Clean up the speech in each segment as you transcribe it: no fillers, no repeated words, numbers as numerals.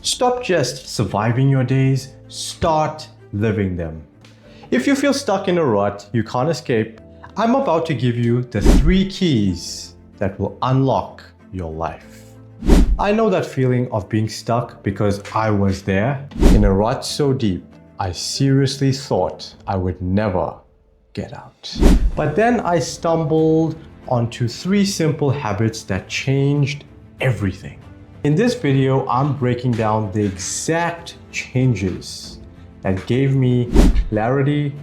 Stop just surviving your days, start living them. If you feel stuck in a rut you can't escape, I'm about to give you the 3 keys that will unlock your life. I know that feeling of being stuck because I was there in a rut so deep, I seriously thought I would never get out. But then I stumbled onto 3 simple habits that changed everything. In this video, I'm breaking down the exact changes that gave me clarity,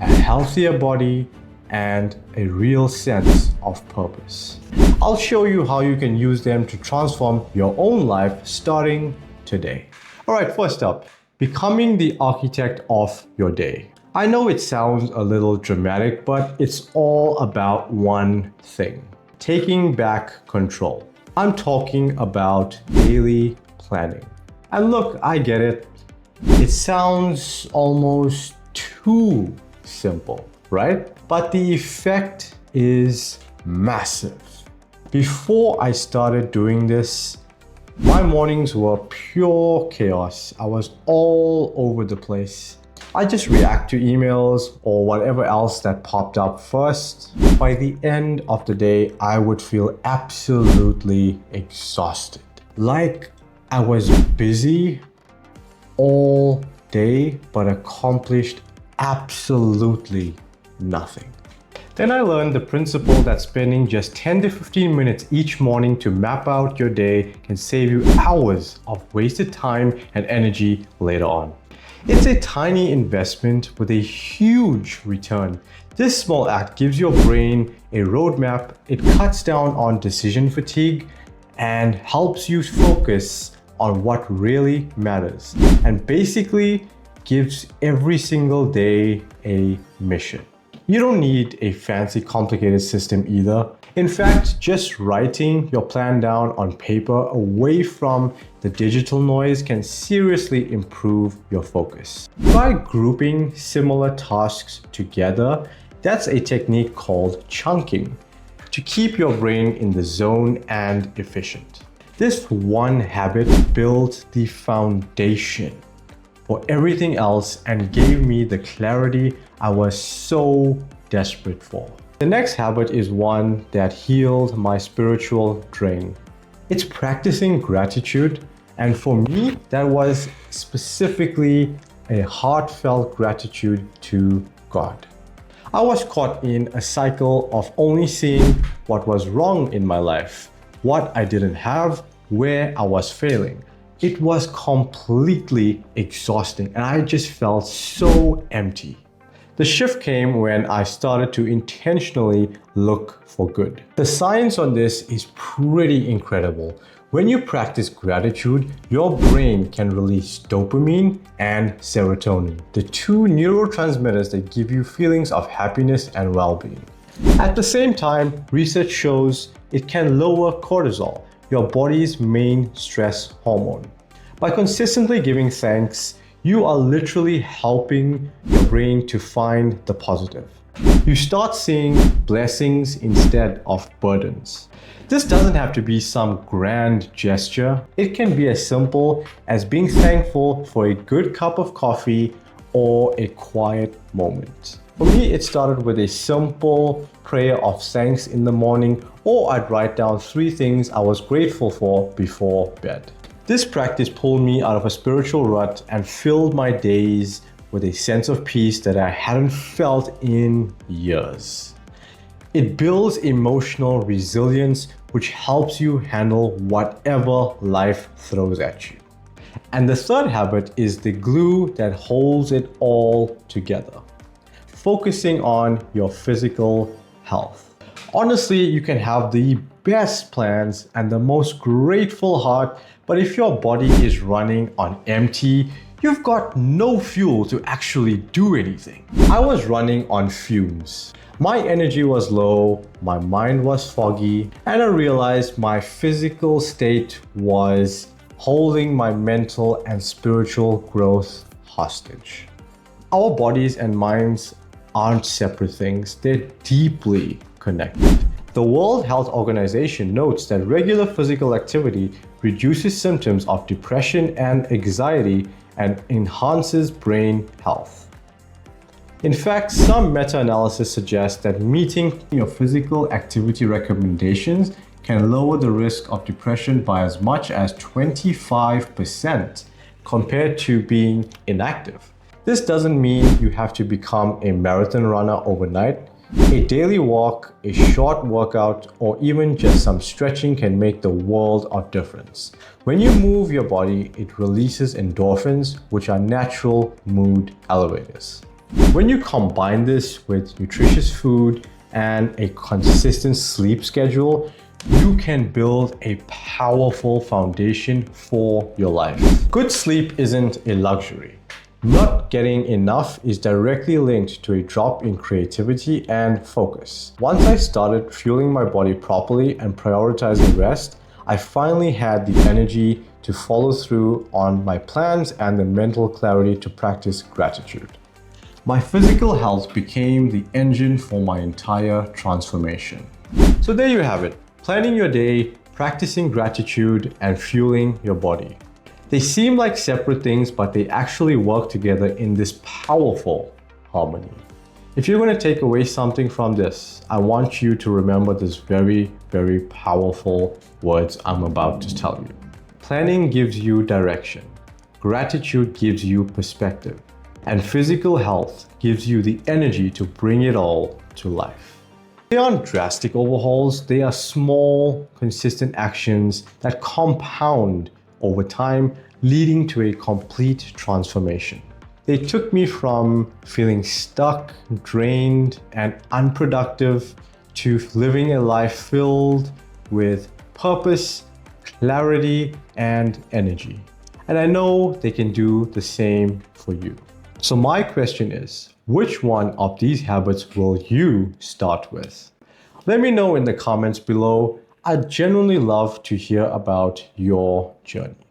a healthier body, and a real sense of purpose. I'll show you how you can use them to transform your own life starting today. Alright, first up, becoming the architect of your day. I know it sounds a little dramatic, but it's all about one thing: taking back control. I'm talking about daily planning. And look, I get it. It sounds almost too simple, right? But the effect is massive. Before I started doing this, my mornings were pure chaos. I was all over the place. I just react to emails or whatever else that popped up first. By the end of the day, I would feel absolutely exhausted. Like I was busy all day but accomplished absolutely nothing. Then I learned the principle that spending just 10 to 15 minutes each morning to map out your day can save you hours of wasted time and energy later on. It's a tiny investment with a huge return. This small act gives your brain a roadmap, it cuts down on decision fatigue, and helps you focus on what really matters, and basically gives every single day a mission. You don't need a fancy, complicated system either. In fact, just writing your plan down on paper away from the digital noise can seriously improve your focus. By grouping similar tasks together, that's a technique called chunking, to keep your brain in the zone and efficient. This one habit built the foundation for everything else and gave me the clarity I was so desperate for. The next habit is one that healed my spiritual drain. It's practicing gratitude, and for me, that was specifically a heartfelt gratitude to God. I was caught in a cycle of only seeing what was wrong in my life, what I didn't have, where I was failing. It was completely exhausting and I just felt so empty. The shift came when I started to intentionally look for good. The science on this is pretty incredible. When you practice gratitude, your brain can release dopamine and serotonin, the 2 neurotransmitters that give you feelings of happiness and well-being. At the same time, research shows it can lower cortisol, your body's main stress hormone. By consistently giving thanks, you are literally helping your brain to find the positive. You start seeing blessings instead of burdens. This doesn't have to be some grand gesture. It can be as simple as being thankful for a good cup of coffee or a quiet moment. For me, it started with a simple prayer of thanks in the morning, or I'd write down 3 things I was grateful for before bed. This practice pulled me out of a spiritual rut and filled my days with a sense of peace that I hadn't felt in years. It builds emotional resilience, which helps you handle whatever life throws at you. And the third habit is the glue that holds it all together: focusing on your physical health. Honestly, you can have the best plans and the most grateful heart, but if your body is running on empty, you've got no fuel to actually do anything. I was running on fumes. My energy was low, my mind was foggy, and I realized my physical state was holding my mental and spiritual growth hostage. Our bodies and minds aren't separate things, they're deeply connected. The World Health Organization notes that regular physical activity reduces symptoms of depression and anxiety, and enhances brain health. In fact, some meta-analysis suggest that meeting your physical activity recommendations can lower the risk of depression by as much as 25% compared to being inactive. This doesn't mean you have to become a marathon runner overnight. A daily walk, a short workout, or even just some stretching can make the world of difference. When you move your body, it releases endorphins, which are natural mood elevators. When you combine this with nutritious food and a consistent sleep schedule, you can build a powerful foundation for your life. Good sleep isn't a luxury. Not getting enough is directly linked to a drop in creativity and focus. Once I started fueling my body properly and prioritizing rest, I finally had the energy to follow through on my plans and the mental clarity to practice gratitude. My physical health became the engine for my entire transformation. So there you have it. Planning your day, practicing gratitude, and fueling your body. They seem like separate things, but they actually work together in this powerful harmony. If you're going to take away something from this, I want you to remember this very, very powerful words I'm about to tell you. Planning gives you direction. Gratitude gives you perspective. And physical health gives you the energy to bring it all to life. They aren't drastic overhauls, they are small, consistent actions that compound over time, leading to a complete transformation. They took me from feeling stuck, drained, and unproductive to living a life filled with purpose, clarity, and energy. And I know they can do the same for you. So my question is, which one of these habits will you start with? Let me know in the comments below. I'd genuinely love to hear about your journey.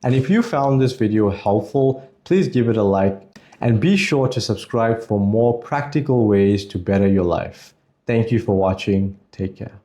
And if you found this video helpful, please give it a like and be sure to subscribe for more practical ways to better your life. Thank you for watching. Take care.